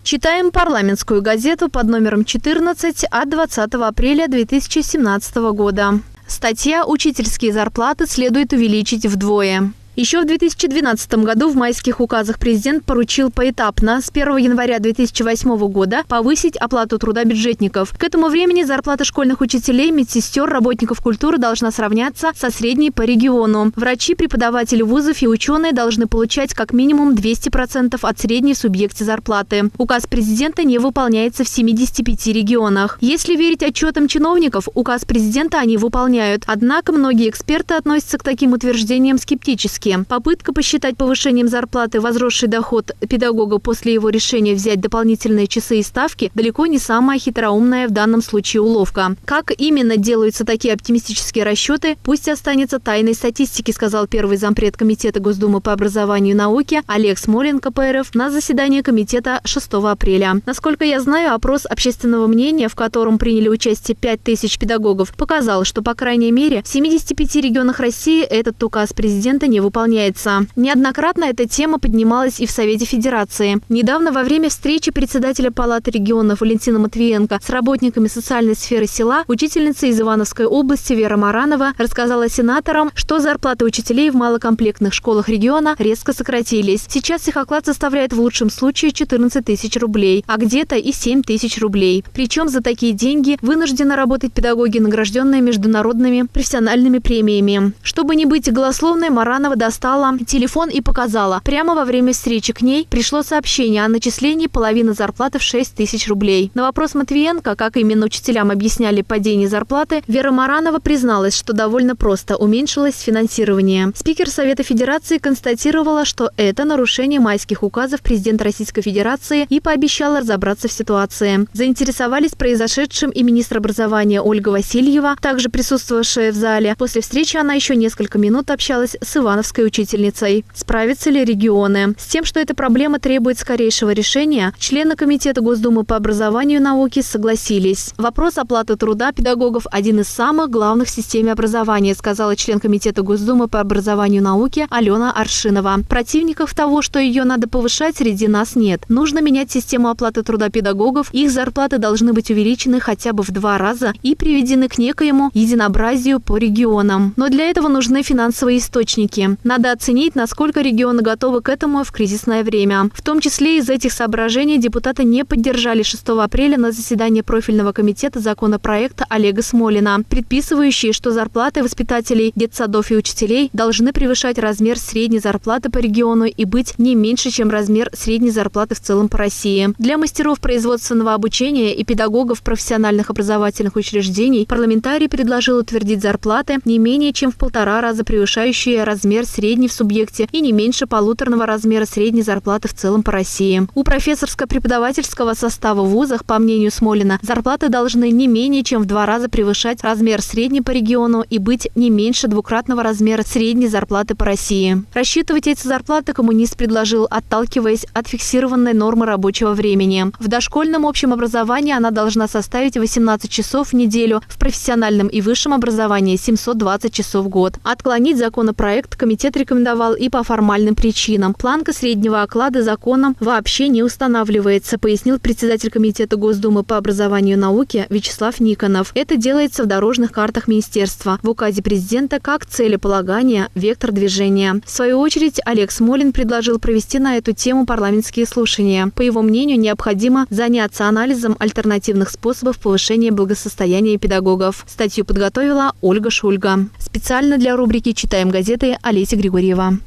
Читаем парламентскую газету под номером 14 от 20 апреля 2017 года. Статья «Учительские зарплаты следует увеличить вдвое». Еще в 2012 году в майских указах президент поручил поэтапно с 1 января 2008 года повысить оплату труда бюджетников. К этому времени зарплата школьных учителей, медсестер, работников культуры должна сравняться со средней по региону. Врачи, преподаватели вузов и ученые должны получать как минимум 200% от средней в субъекте зарплаты. Указ президента не выполняется в 75 регионах. Если верить отчетам чиновников, указ президента они выполняют. Однако многие эксперты относятся к таким утверждениям скептически. Попытка посчитать повышением зарплаты возросший доход педагога после его решения взять дополнительные часы и ставки далеко не самая хитроумная в данном случае уловка. Как именно делаются такие оптимистические расчеты, пусть останется тайной статистики, сказал первый зампред Комитета Госдумы по образованию и науке Олег Смолин, КПРФ, на заседании комитета 6 апреля. Насколько я знаю, опрос общественного мнения, в котором приняли участие 5000 педагогов, показал, что по крайней мере в 75 регионах России этот указ президента не выполняется. Неоднократно эта тема поднималась и в Совете Федерации. Недавно во время встречи председателя Палаты регионов Валентина Матвиенко с работниками социальной сферы села учительница из Ивановской области Вера Маранова рассказала сенаторам, что зарплаты учителей в малокомплектных школах региона резко сократились. Сейчас их оклад составляет в лучшем случае 14 тысяч рублей, а где-то и 7 тысяч рублей. Причем за такие деньги вынуждены работать педагоги, награжденные международными профессиональными премиями. Чтобы не быть голословной, Маранова достала телефон и показала. Прямо во время встречи к ней пришло сообщение о начислении половины зарплаты в 6 тысяч рублей. На вопрос Матвиенко, как именно учителям объясняли падение зарплаты, Вера Маранова призналась, что довольно просто уменьшилось финансирование. Спикер Совета Федерации констатировала, что это нарушение майских указов президента Российской Федерации и пообещала разобраться в ситуации. Заинтересовались произошедшим и министр образования Ольга Васильева, также присутствовавшая в зале. После встречи она еще несколько минут общалась с Ивановской учительницей. Справятся ли регионы? С тем, что эта проблема требует скорейшего решения, члены Комитета Госдумы по образованию и науке согласились. Вопрос оплаты труда педагогов – один из самых главных в системе образования, сказала член Комитета Госдумы по образованию и науке Алена Аршинова. Противников того, что ее надо повышать, среди нас нет. Нужно менять систему оплаты труда педагогов, их зарплаты должны быть увеличены хотя бы в 2 раза и приведены к некоему единообразию по регионам. Но для этого нужны финансовые источники. Надо оценить, насколько регионы готовы к этому в кризисное время. В том числе из этих соображений депутаты не поддержали 6 апреля на заседании профильного комитета законопроекта Олега Смолина, предписывающий, что зарплаты воспитателей детсадов и учителей должны превышать размер средней зарплаты по региону и быть не меньше, чем размер средней зарплаты в целом по России. Для мастеров производственного обучения и педагогов профессиональных образовательных учреждений парламентарий предложил утвердить зарплаты не менее чем в 1,5 раза превышающие размер средней в субъекте и не меньше 1,5 размера средней зарплаты в целом по России. У профессорско-преподавательского состава в вузах, по мнению Смолина, зарплаты должны не менее чем в 2 раза превышать размер средней по региону и быть не меньше 2-кратного размера средней зарплаты по России. Рассчитывать эти зарплаты коммунист предложил, отталкиваясь от фиксированной нормы рабочего времени. В дошкольном общем образовании она должна составить 18 часов в неделю, в профессиональном и высшем образовании 720 часов в год. Отклонить законопроект комитет рекомендовал и по формальным причинам. Планка среднего оклада законом вообще не устанавливается, пояснил председатель Комитета Госдумы по образованию и науке Вячеслав Никонов. Это делается в дорожных картах министерства, в указе президента как целеполагание, вектор движения. В свою очередь, Олег Смолин предложил провести на эту тему парламентские слушания. По его мнению, необходимо заняться анализом альтернативных способов повышения благосостояния педагогов. Статью подготовила Ольга Шульга. Специально для рубрики «Читаем газеты» Олеся Григорьева.